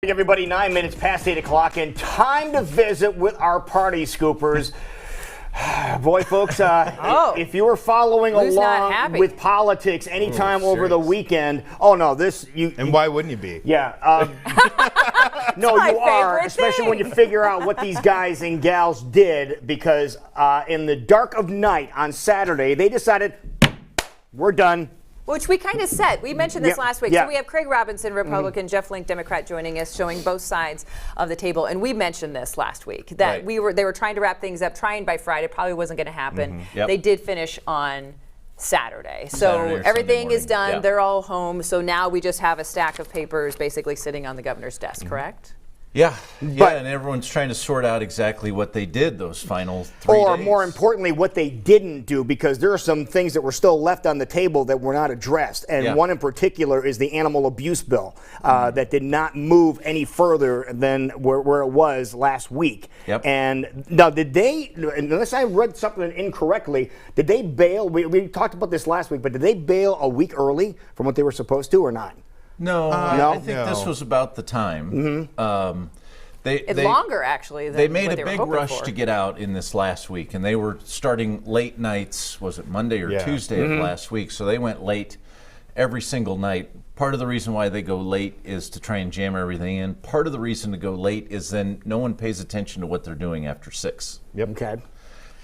Everybody, 9 minutes past 8 o'clock, and time to visit with our party scoopers. Boy, folks, if you were following along with politics anytime over the weekend, and why wouldn't you be? Yeah. No, you are, especially when you figure out what these guys and gals did, because in the dark of night on Saturday, they decided, we're done. Which we kind of said. We mentioned this last week. So we have Craig Robinson, Republican, Jeff Flink, Democrat, joining us, showing both sides of the table. And we mentioned this last week, that they were trying to wrap things up, trying by Friday. Probably wasn't going to happen. They did finish on Saturday. So everything is done. They're all home. So now we just have a stack of papers basically sitting on the governor's desk, correct? Yeah, and everyone's trying to sort out exactly what they did those final 3 days. Or more importantly, what they didn't do, because there are some things that were still left on the table that were not addressed. And one in particular is the animal abuse bill that did not move any further than where it was last week. And now, did they, unless I read something incorrectly, did they bail? We talked about this last week, but did they bail a week early from what they were supposed to or not? No, I think this was about the time. It's longer, actually, than they made what a were big hoping rush for. to get out in this last week, and they were starting late nights, was it Monday or Tuesday of last week, so they went late every single night. Part of the reason why they go late is to try and jam everything in. Part of the reason to go late is then no one pays attention to what they're doing after 6. Okay.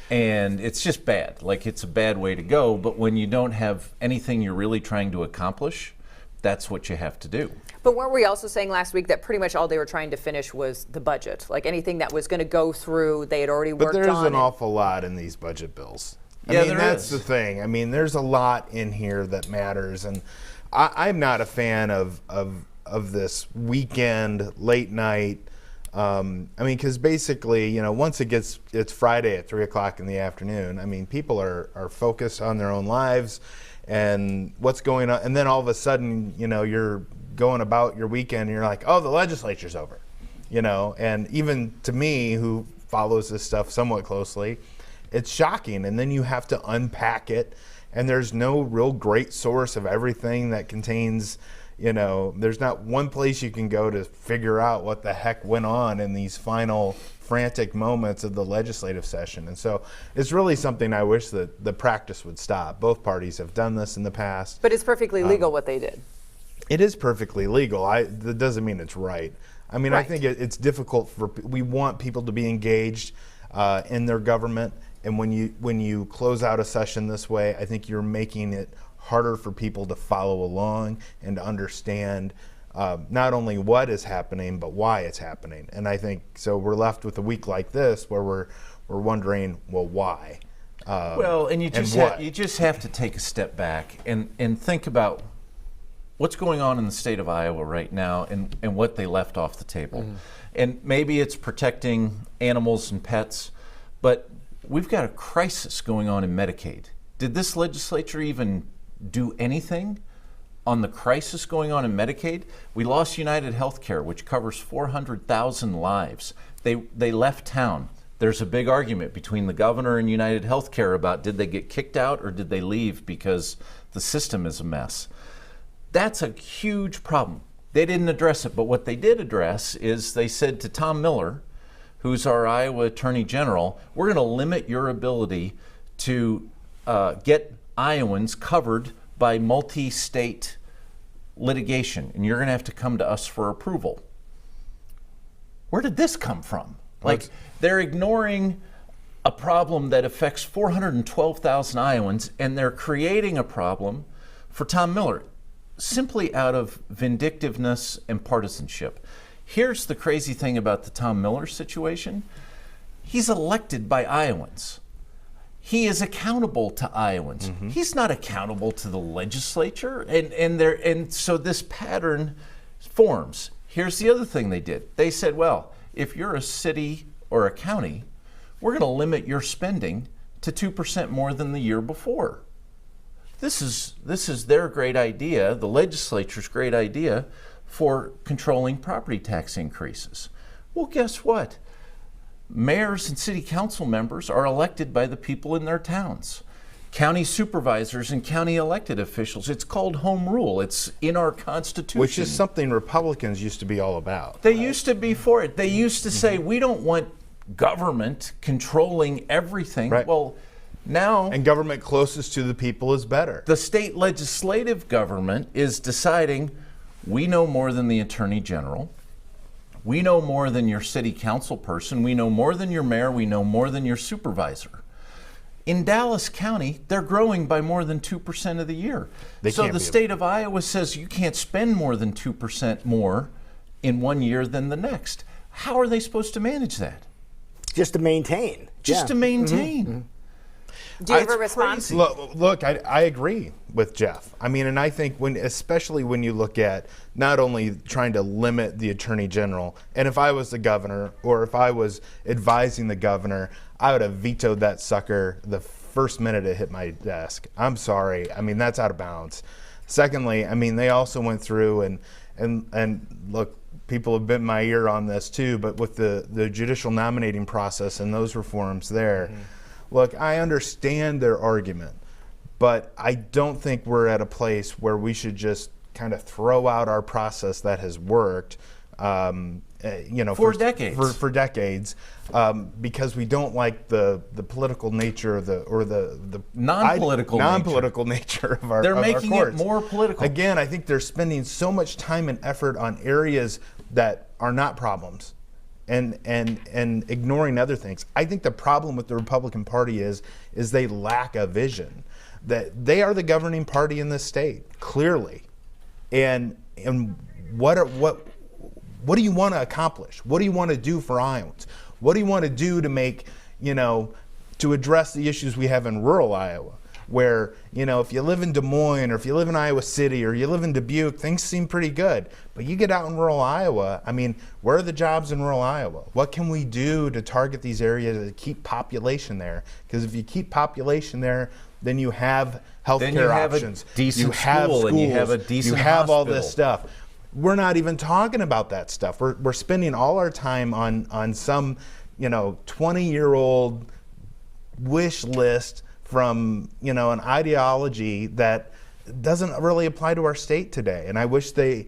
And it's just bad. Like, it's a bad way to go, but when you don't have anything you're really trying to accomplish, that's what you have to do. But weren't we also saying last week that pretty much all they were trying to finish was the budget? Like anything that was going to go through, they had already worked on. But there's an awful lot in these budget bills. I mean, that's the thing. I mean, there's a lot in here that matters, and I'm not a fan of this weekend, late night. I mean, because basically, once it's Friday at 3 o'clock in the afternoon, I mean, people are focused on their own lives and what's going on, and then all of a sudden, you're going about your weekend and you're like, oh, the legislature's over, and even to me, who follows this stuff somewhat closely, it's shocking. And then you have to unpack it, and there's no real great source of everything that contains, there's not one place you can go to figure out what the heck went on in these final frantic moments of the legislative session. And so it's really something I wish that the practice would stop. Both parties have done this in the past. But it's perfectly legal what they did. It is perfectly legal. That doesn't mean it's right. I mean, I think it's difficult we want people to be engaged in their government. And when you close out a session this way, I think you're making it harder for people to follow along and to understand not only what is happening, but why it's happening. And I think so we're left with a week like this where we're wondering, well, why? And you just have to take a step back and think about what's going on in the state of Iowa right now and what they left off the table. And maybe it's protecting animals and pets, but we've got a crisis going on in Medicaid. Did this legislature even do anything on the crisis going on in Medicaid? We lost United Healthcare, which covers 400,000 lives. They left town. There's a big argument between the governor and United Healthcare about did they get kicked out or did they leave because the system is a mess. That's a huge problem. They didn't address it, but what they did address is they said to Tom Miller, who's our Iowa Attorney General, we're going to limit your ability to get Iowans covered by multi-state litigation, and you're going to have to come to us for approval. Where did this come from? Like, they're ignoring a problem that affects 412,000 Iowans, and they're creating a problem for Tom Miller, simply out of vindictiveness and partisanship. Here's the crazy thing about the Tom Miller situation. He's elected by Iowans. He is accountable to Iowans. He's not accountable to the legislature, and so this pattern forms. Here's the other thing they did. They said, well, if you're a city or a county, we're going to limit your spending to 2% more than the year before. This is their great idea, the legislature's great idea for controlling property tax increases. Well, guess what? Mayors and city council members are elected by the people in their towns. county supervisors and county elected officials. It's called home rule. It's in our Constitution. Which is something Republicans used to be all about. They used to be for it. They used to say, we don't want government controlling everything. Right. Well, now... And government closest to the people is better. The state legislative government is deciding, we know more than the Attorney General. We know more than your city council person. We know more than your mayor. We know more than your supervisor. In Dallas County, they're growing by more than 2% of the year. So the state of Iowa says you can't spend more than 2% more in one year than the next. How are they supposed to manage that? Just to maintain. Just to maintain. Mm-hmm. Do you have a response? Look, I agree with Jeff. I mean, and I think especially when you look at not only trying to limit the Attorney General, and if I was the governor or if I was advising the governor, I would have vetoed that sucker the first minute it hit my desk. I'm sorry. I mean, that's out of bounds. Secondly, I mean, they also went through and look, people have bit my ear on this too, but with the judicial nominating process and those reforms there, look, I understand their argument, but I don't think we're at a place where we should just kind of throw out our process that has worked, for decades. For decades, because we don't like the political nature of the non-political nature of our They're of making our it more political. Again, I think they're spending so much time and effort on areas that are not problems. And ignoring other things. I think the problem with the Republican Party is they lack a vision. That they are the governing party in this state, clearly. And what do you want to accomplish? What do you want to do for Iowans? What do you want to do to make, to address the issues we have in rural Iowa? Where, if you live in Des Moines or if you live in Iowa City or you live in Dubuque, things seem pretty good. But you get out in rural Iowa, I mean, where are the jobs in rural Iowa? What can we do to target these areas to keep population there? Because if you keep population there, then you have healthcare options. You have schools, and you have a decent you have all hospital. this stuff. We're not even talking about that stuff. We're spending all our time on some, 20-year-old wish list from an ideology that doesn't really apply to our state today. And I wish I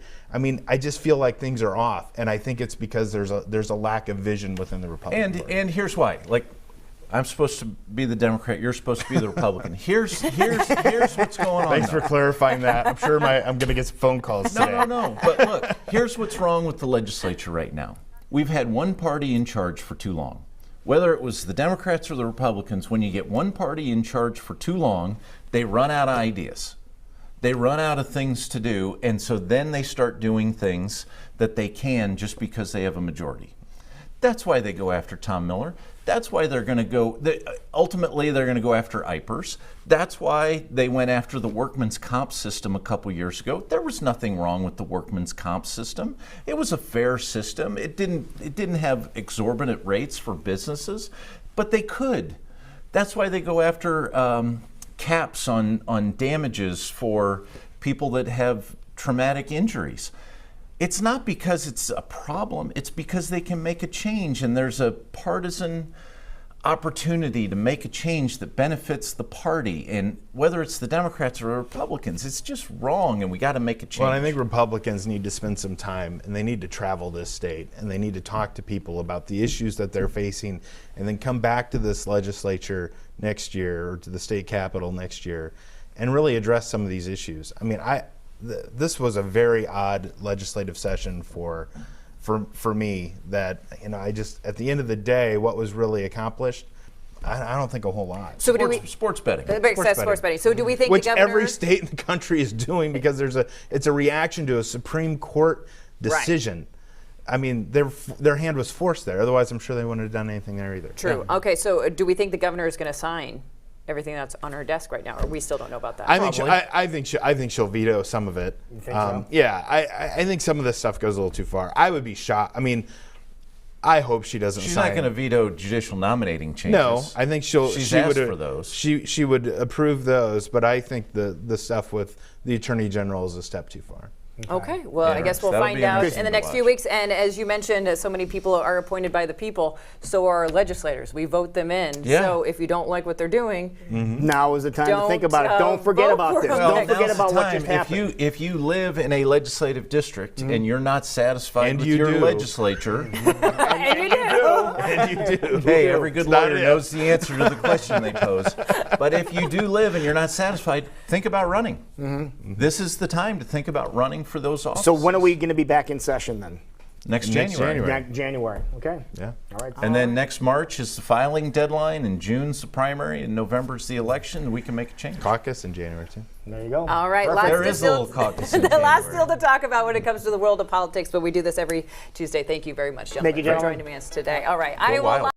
just feel like things are off, and I think it's because there's a lack of vision within the Republican Party. And here's why. Like, I'm supposed to be the Democrat, you're supposed to be the Republican. Here's what's going on. Thanks for clarifying that. I'm sure I'm going to get some phone calls today. No. But look, here's what's wrong with the legislature right now. We've had one party in charge for too long. Whether it was the Democrats or the Republicans, when you get one party in charge for too long, they run out of ideas. They run out of things to do, and so then they start doing things that they can just because they have a majority. That's why they go after Tom Miller. That's why they're going to go, ultimately they're going to go after IPERS. That's why they went after the workman's comp system a couple years ago. There was nothing wrong with the workman's comp system. It was a fair system. It didn't have exorbitant rates for businesses, but they could. That's why they go after caps on damages for people that have traumatic injuries. It's not because it's a problem, it's because they can make a change, and there's a partisan opportunity to make a change that benefits the party. And whether it's the Democrats or Republicans, it's just wrong, and we got to make a change. Well, I think Republicans need to spend some time, and they need to travel this state, and they need to talk to people about the issues that they're facing, and then come back to this legislature next year or to the state capitol next year and really address some of these issues. I mean, this was a very odd legislative session for me that, I just, at the end of the day, what was really accomplished, I don't think a whole lot. So sports betting. Sports betting. So do we think which the governor, every state in the country is doing because it's a reaction to a Supreme Court decision. Right. I mean, their hand was forced there. Otherwise, I'm sure they wouldn't have done anything there either. True. Yeah. Okay, so do we think the governor is going to sign everything that's on her desk right now, or we still don't know about that? I think she'll veto some of it. You think so? Yeah, I think some of this stuff goes a little too far. I would be shocked. I mean, I hope she doesn't sign. She's not going to veto judicial nominating changes. No, I think she asked would for those. She would approve those, but I think the stuff with the Attorney General is a step too far. Okay, well, I guess we'll That'll find be out interesting in the to next few watch. weeks. And as you mentioned, so many people are appointed by the people, so are legislators. We vote them in. Yeah. So if you don't like what they're doing, Now is the time to think Don't, about it. Don't forget vote about for this. them. Don't forget now's about the what time. just happened. If you live in a legislative district and you're not satisfied And with you your do. legislature, and you do. And you do. hey, every good It's not lawyer if. knows the answer to the question they pose. But if you do live and you're not satisfied, think about running. This is the time to think about running for those offices. So when are we going to be back in session then? Next Next January. January. January. Okay. Yeah. All right. And then next March is the filing deadline, and June's the primary, and November's the election. We can make a change. Caucus in January too. There you go. All right, Perfect. lots There to is a little caucus in the last January. deal to talk about when it comes to the world of politics, but we do this every Tuesday. Thank you very much, gentlemen, Thank you, for gentlemen. joining us today. All right, Go Iowa. Wild.